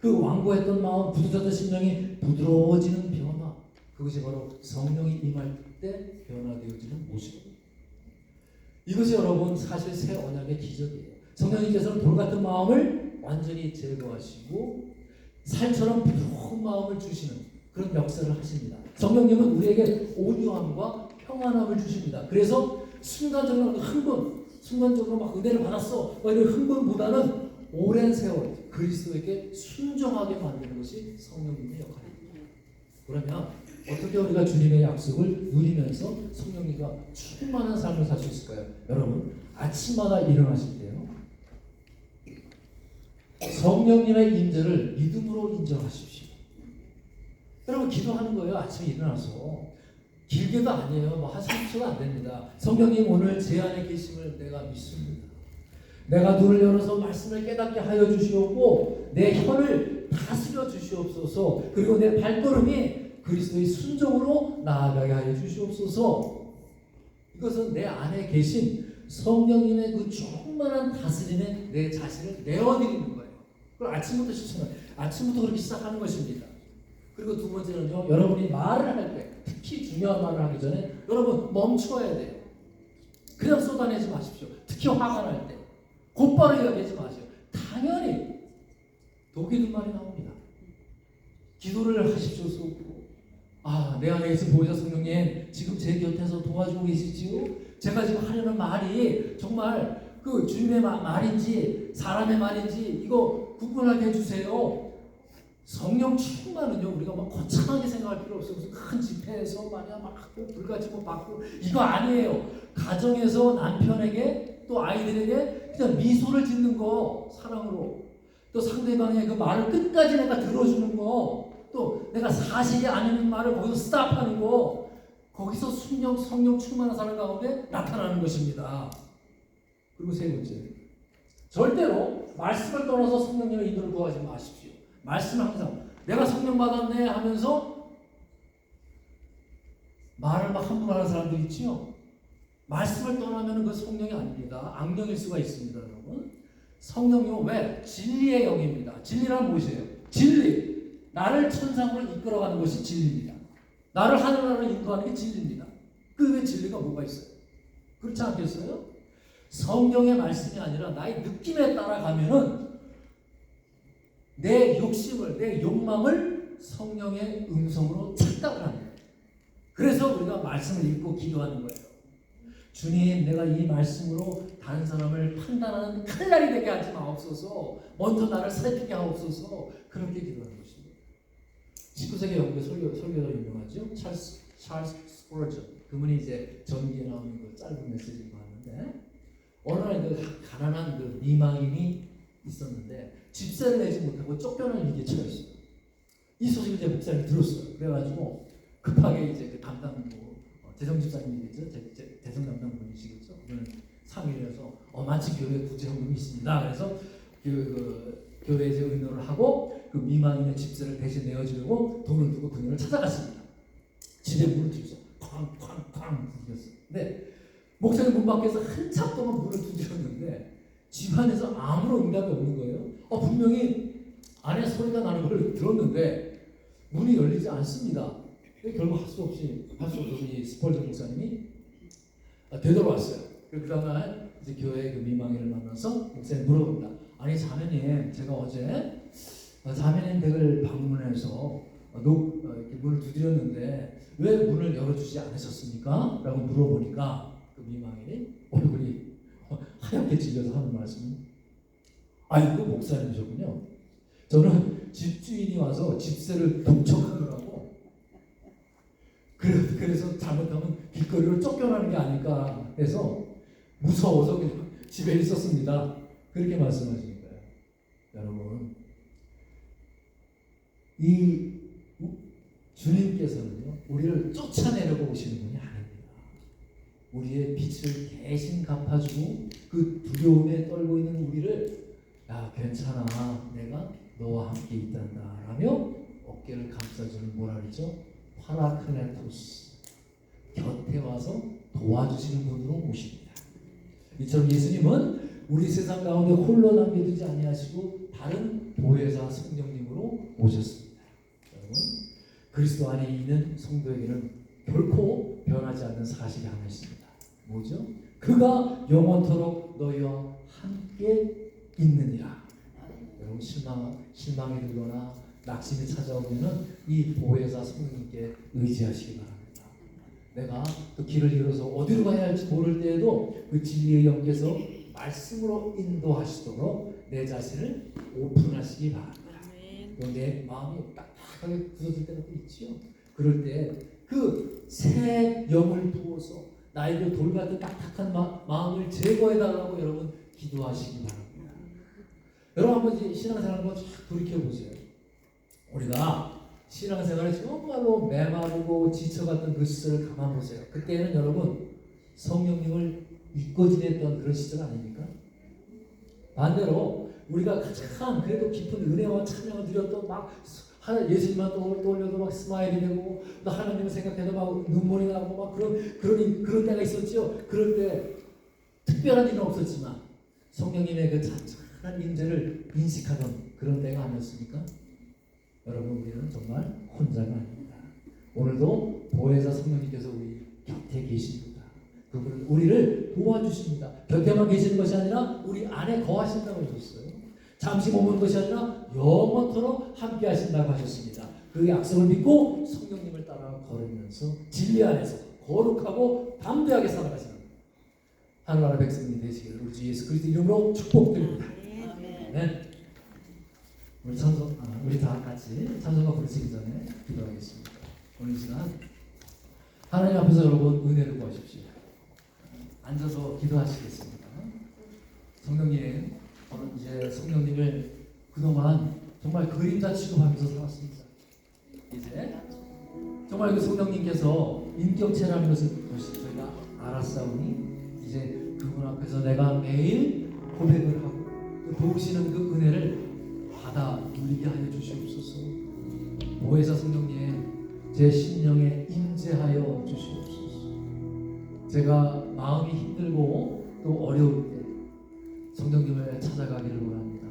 그 완고했던 마음, 부두졌던 심령이 부드러워지는 변화. 그것이 바로 성령이 임할 때 변화되어지는 모습입니다. 이것이 여러분 사실 새 언약의 기적이에요. 성령님께서는 돌 같은 마음을 완전히 제거하시고 살처럼 부드러운 마음을 주시는 그런 역사를 하십니다. 성령님은 우리에게 온유함과 평안함을 주십니다. 그래서 순간적으로 흥분, 순간적으로 막 은혜를 받았어, 이런 흥분보다는 오랜 세월 그리스도에게 순종하게 만드는 것이 성령님의 역할입니다. 그러면 어떻게 우리가 주님의 약속을 누리면서 성령님과 충만한 삶을 살 수 있을까요? 여러분, 아침마다 일어나실 때요, 성령님의 임재를 믿음으로 인정하십시오. 여러분, 기도하는 거예요. 아침에 일어나서. 길게도 아니에요. 뭐 한 30초가 안 됩니다. 성령님 오늘 제 안에 계심을 내가 믿습니다. 내가 눈을 열어서 말씀을 깨닫게 하여 주시옵고 내 혀를 다스려 주시옵소서. 그리고 내 발걸음이 그리스도의 순종으로 나아가게 하여 주시옵소서. 이것은 내 안에 계신 성령님의 그 충만한 다스림에 내 자신을 내어드리는 거예요. 그걸 아침부터 실천해요. 아침부터 그렇게 시작하는 것입니다. 그리고 두 번째는요, 여러분이 말을 할 때, 특히 중요한 말을 하기 전에 여러분 멈춰야 돼요. 그냥 쏟아내지 마십시오. 특히 화가 날 때 곧바로 이야기하지 마세요. 당연히 독이 든 말이 나옵니다. 기도를 하십시오. 속으로. 내 안에 계신 보혜사 성령님, 지금 제 곁에서 도와주고 계시지요? 제가 지금 하려는 말이 정말 그 주님의 말인지 사람의 말인지 이거 구분하게 해주세요. 성령 충만은요, 우리가 막 거창하게 생각할 필요 없어요. 무슨 큰 집회에서 막 불가지고 받고 이거 아니에요. 가정에서 남편에게 또 아이들에게 그냥 미소를 짓는 거, 사랑으로. 또 상대방의 그 말을 끝까지 내가 들어주는 거, 또 내가 사실이 아닌 말을 거기서 스탑하는 거, 거기서 성령 충만한 사람 가운데 나타나는 것입니다. 그리고 세 번째, 절대로 말씀을 떠나서 성령님의 인도를 구하지 마십시오. 말씀을 항상 내가 성령 받았네 하면서 말을 막 함부로 하는 사람들 있지요. 말씀을 떠나면 그 성령이 아닙니다. 악령일 수가 있습니다, 여러분. 성령님은 왜? 진리의 영입니다. 진리란 무엇이에요? 진리. 나를 천상으로 이끌어가는 것이 진리입니다. 나를 하늘나라로 인도하는 게 진리입니다. 그 외에 진리가 뭐가 있어요? 그렇지 않겠어요? 성경의 말씀이 아니라 나의 느낌에 따라가면은 내 욕심을, 내 욕망을 성령의 음성으로 착각을 합니다. 그래서 우리가 말씀을 읽고 기도하는 거예요. 주님, 내가 이 말씀으로 다른 사람을 판단하는 칼날이 되게 하지 마옵소서. 먼저 나를 살피게 하옵소서. 그렇게 기도하는 것입니다. 19세기 영국의 설교가 유명하죠. 찰스 스포르전. 그분이 이제 전기에 나오는 그 짧은 메시지를 하는데 어느 날 그 가난한 그 미망인이 있었는데 집세를 내지 못하고 쫓겨나는 위기에 처했어요. 이 소식을 이제 목사님이 들었어요. 그래가지고 급하게 이제 그 담당 재정 집사님이겠죠. 재정 담당 분이시겠죠. 그분은 상의를 해서 마치 교회 구제헌금이 있습니다. 그래서 그 교회에 이제 의논을 하고 그 미망인의 집세를 대신 내어주려고 돈을 두고 그녀를 찾아갔습니다. 집에 문을 두드려 쾅쾅쾅 두드렸어요. 근데 목사님 문 밖에서 한참 동안 문을 두드렸는데 집 안에서 아무런 응답이 없는 거예요. 분명히 안에 소리가 나는 걸 들었는데 문이 열리지 않습니다. 결국 할 수 없이 이 스펄전 목사님이 되돌아왔어요. 그 다음에 이제 교회 그 미망인을 만나서 목사님 물어봅니다. 아니 자매님, 제가 어제 자매님 댁을 방문해서 이렇게 문을 두드렸는데 왜 문을 열어주지 않으셨습니까? 라고 물어보니까 그 미망인이 얼굴이 하얗게 질려서 하는 말씀은 아이고 목사님이셨군요. 저는 집주인이 와서 집세를 독촉하느라고 그래서 잘못하면 길거리로 쫓겨나는 게 아닐까 해서 무서워서 그냥 집에 있었습니다. 그렇게 말씀하시는 거예요. 여러분, 이 주님께서는요, 우리를 쫓아내려고 오시는 분이 아닙니다. 우리의 빛을 대신 갚아주고 그 두려움에 떨고 있는 우리를 야, 괜찮아, 내가 너와 함께 있단다 라며 어깨를 감싸주는 뭐라 그러죠? 파라크레토스, 곁에 와서 도와주시는 분으로 오십니다. 이처럼 예수님은 우리 세상 가운데 홀로 남겨두지 아니하시고 다른 보혜사 성령님으로 오셨습니다. 여러분, 그리스도 안에 있는 성도에게는 결코 변하지 않는 사실이 하나 있습니다. 뭐죠? 그가 영원토록 너희와 함께 있느니라. 여러분, 실망이 들거나 낙심이 찾아오면 이 보혜사 성령님께 의지하시기 바랍니다. 내가 또 길을 잃어서 어디로 가야 할지 모를 때에도 그 진리의 영께서 말씀으로 인도하시도록 내 자신을 오픈하시기 바랍니다. 또 내 마음이 딱딱하게 굳어질 때가 또 있지요. 그럴 때 그 새 영을 부어서 나에게 돌같은 딱딱한 마음을 제거해달라고 여러분 기도하시기 바랍니다. 여러분 한번 이제 신앙생활 한번 쫙 돌이켜보세요. 우리가 신앙생활에 정말로 메마르고 지쳐갔던 그 시절을 가만 보세요. 그때는 여러분 성령님을 믿고 지냈던 그런 시절 아닙니까? 반대로 우리가 가장 그래도 깊은 은혜와 찬양을 드렸던 막 예수님만 떠올려도 막 스마일이 되고 또 하나님을 생각해도 막 눈물이 나고 막 그런 때가 있었지요. 그럴 때 특별한 일은 없었지만 성령님의 그 찬찬한 임재를 인식하던 그런 때가 아니었습니까? 여러분, 우리는 정말 혼자가 아닙니다. 오늘도 보혜사 성령님께서 우리 곁에 계십니다. 그분은 우리를 도와주십니다. 곁에만 계시는 것이 아니라 우리 안에 거하신다고 하셨어요. 잠시 머무는 것이 아니라 영원토록 함께 하신다고 하셨습니다. 그 약속을 믿고 성령님을 따라 걸으면서 진리 안에서 거룩하고 담대하게 살아가시는 하늘나라 백성이 되시기를 우리 주 예수 그리스도 이름으로 축복드립니다. 네. 우리 다 같이 찬송가 부르시기 전에 기도하겠습니다. 오늘 시간 하나님 앞에서 여러분 은혜를 구하십시오. 앉아서 기도하시겠습니다. 성령님, 저는 이제 성령님을 그동안 정말 그림자 취급하면서 살았습니다. 이제 정말 그 성령님께서 인격체라는 것을 저희가 알았사오니 이제 그분 앞에서 내가 매일 고백을 하고 또 도우시는 그 은혜를 받아 누리게 하여 주시옵소서. 보혜사 성령님, 제 심령에 임재하여 주시옵소서. 제가 마음이 힘들고 또 어려울 때 성령님을 찾아가기를 원합니다.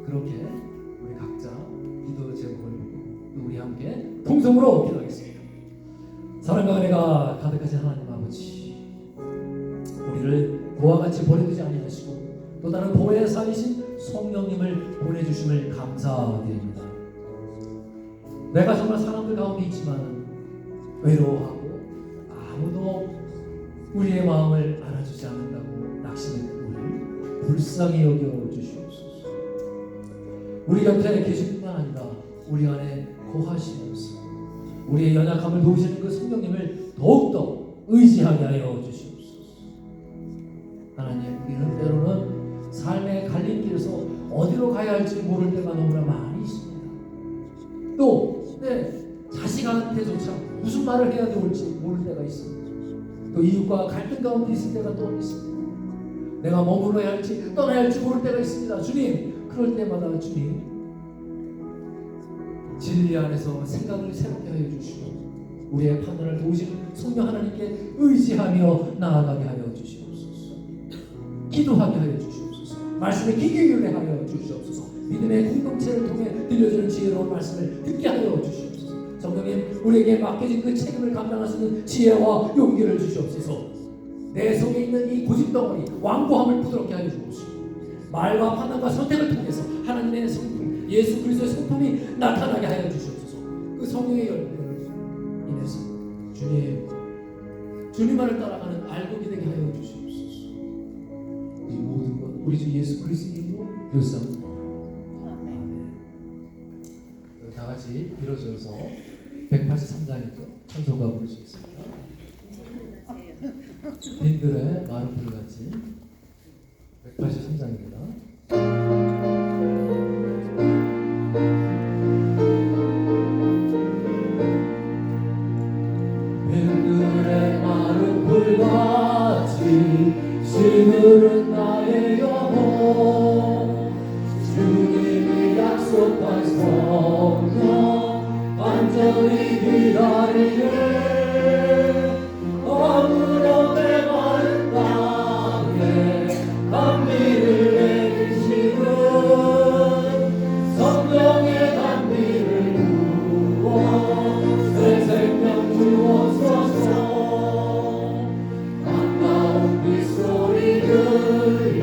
그렇게 우리 각자 기도 제목을 또 우리 함께 통성으로 기도하겠습니다. 사랑과 은혜가 가득하신 하나님 아버지, 우리를 고와 같이 버려두지 아니하시고 또 다른 보혜사이신 성령님을 보내주심을 감사드립니다. 내가 정말 사람들 가운데 있지만 외로워하고 아무도 우리의 마음을 알아주지 않는다고 낙심했던 우리를 불쌍히 여겨 주시옵소서. 우리 곁에 계신 뿐만 아니라 우리 안에 거하시면서 우리의 연약함을 도우시는 그 성령님을 더욱더 의지하게 하여 주시옵소서. 하나님, 우리는 때로는 삶의 갈림길에서 어디로 가야 할지 모를 때가 너무나 많이 있습니다. 또 내 자식한테조차 무슨 말을 해야 될지 모를 때가 있습니다. 또 이웃과 갈등 가운데 있을 때가 또 있습니다. 내가 머물러야 할지 떠나야 할지 모를 때가 있습니다. 주님, 그럴 때마다 주님 진리 안에서 생각을 새롭게 하여 주시고 우리의 판단을 도우시는 성령 하나님께 의지하며 나아가게 하여 주시옵소서. 기도하게 하여 주시옵소서. 말씀에 귀 기울게 하여 주시옵소서. 믿음의 공동체를 통해 들려주는 지혜로운 말씀을 듣게 하여 주시옵소서. 성령님, 우리에게 맡겨진 그 책임을 감당할 수 있는 지혜와 용기를 주시옵소서. 내 속에 있는 이 고집덩어리 완고함을 부드럽게 하여 주옵소서. 말과 판단과 선택을 통해서 하나님의 성품, 예수 그리스도의 성품이 나타나게 하여 주시옵소서. 그 성령의 열매를 인해서 주님만을 따라가는 알곡이 되게 하여 주시옵소서. 이 모든 것 우리 주 예수 그리스도 이름으로 기도합니다. 다 같이 일어서서 183장이죠. 찬송가 부르시겠습니다. 빈들의 마른 풀같이 183장입니다. 빈들의 마른 풀같이 시무른 나의 영혼 주님이 약속한 성령 완전히 기다리네 아무런 메마른 땅에 단비를 내리시는 성령의 단비를 부어 새 생명 주옵소서 반가운 빗소리 들려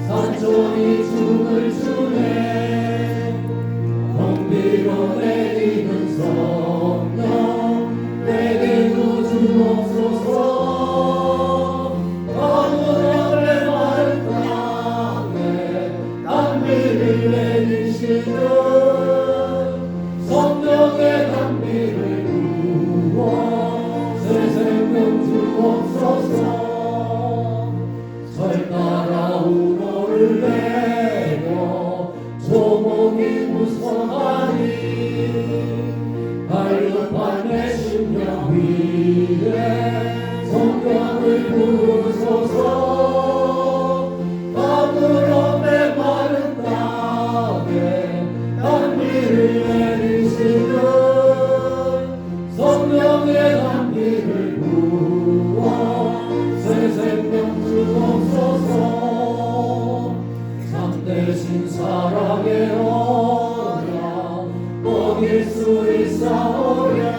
산천이 춤을 추네 공비로 내리는 성령 내게도 주옵소서 아무런 메마른 땅에 단비를 내리시는 성령의 단비를 부어 새 생명 주옵소서 절 따라 우노를 내려 조목이 무성하니 발급한 내 심령 위에 성령을 부으소서 아무런 메마른 땅에 단비를 내리시는 성령의 단비를 부어 새 생명 주옵소서 참되신 사랑의 언약 먹일 수 있사오랴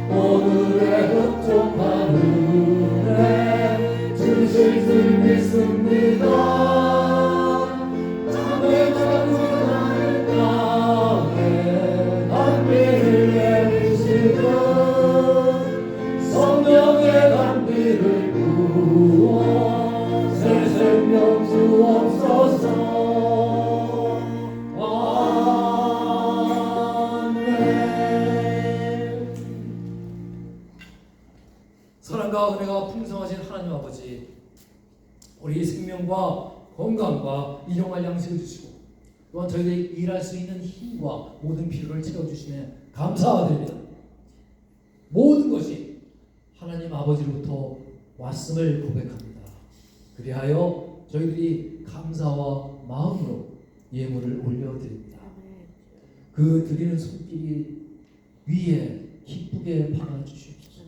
오늘의 흡족한 은혜 주실 줄 믿습니다 남의 작은 땅에 단비를 내리시는 성령의 단비를 부어 새 생명 주옵소서 아멘. 사랑과 은혜가 풍성하신 하나님 아버지 우리 생명과 건강과 일용할 양식을 주시고 또한 저희들이 일할 수 있는 힘과 모든 필요를 채워주시면 감사드립니다. 모든 것이 하나님 아버지로부터 왔음을 고백합니다. 그리하여 저희들이 감사와 마음으로 예물을 올려드립니다. 그 드리는 손길이 위에 기쁘게 박아주시옵소서.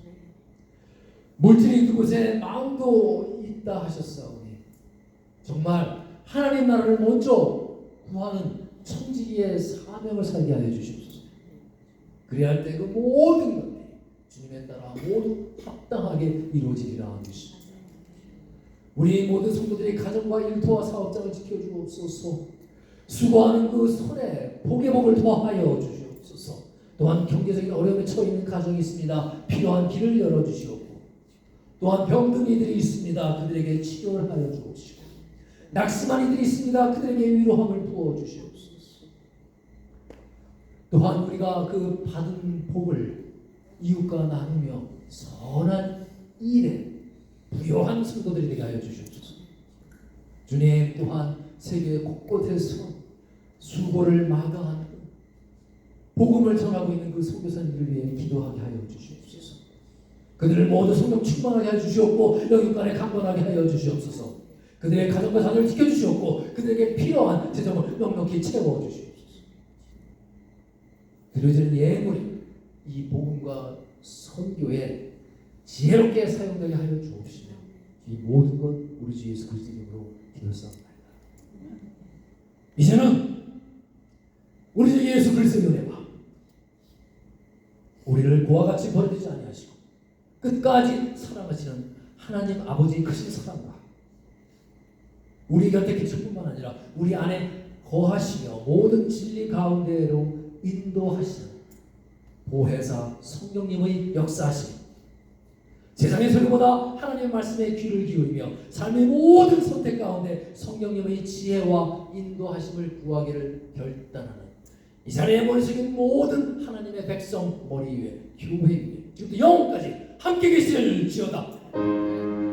물질이 그곳에 마음도 있다 하셨사오니 정말 하나님 나라를 먼저 구하는 청지기의 사명을 살게 하여 주시옵소서. 그리할 때 그 모든 것들이 주님에 따라 모두 합당하게 이루어지리라 하시옵소서. 우리 모든 성도들이 가정과 일터와 사업장을 지켜주옵소서. 수고하는 그 손에 복의 복을 더하여 주시옵소서. 또한 경제적인 어려움에 처해 있는 가정이 있습니다. 필요한 길을 열어주시옵고 또한 병든 이들이 있습니다. 그들에게 치료를 하여 주옵시고 낙심한 이들이 있습니다. 그들에게 위로함을 부어주시옵소서. 또한 우리가 그 받은 복을 이웃과 나누며 선한 일에 부요한 성도들이 되게 하여 주시옵소서. 주님 또한 세계 곳곳에서 수고를 마다하는 복음을 전하고 있는 그 선교사님들 위해 기도하게 하여 주시옵소서. 그들을 모두 성령 충만하게 하여 주시옵고 영육간에 강건하게 하여 주시옵소서. 그들의 가정과 자녀를 지켜주시옵고 그들에게 필요한 재정을 넉넉히 채워주시옵소서. 드려지는 예물이 이 복음과 선교에 지혜롭게 사용되게 하여 주옵시며 이 모든 것 우리 주 예수 그리스도 이름으로 기도했사옵나이다. 이제는 우리 주 예수 그리스도의 은혜와 우리를 고와 같이 버리지 아니하시고 끝까지 사랑하시는 하나님 아버지의 크신 사랑과 우리 곁에 계실 뿐만 아니라 우리 안에 거하시며 모든 진리 가운데로 인도하시는 보혜사 성령님의 역사하심 세상의 소리보다 하나님의 말씀에 귀를 기울이며 삶의 모든 선택 가운데 성령님의 지혜와 인도하심을 구하기를 결단하는 이 자리에 머리 숙인 모든 하나님의 백성 머리 위에 교회 위에 지금부터 영원까지 함께 계실지어다.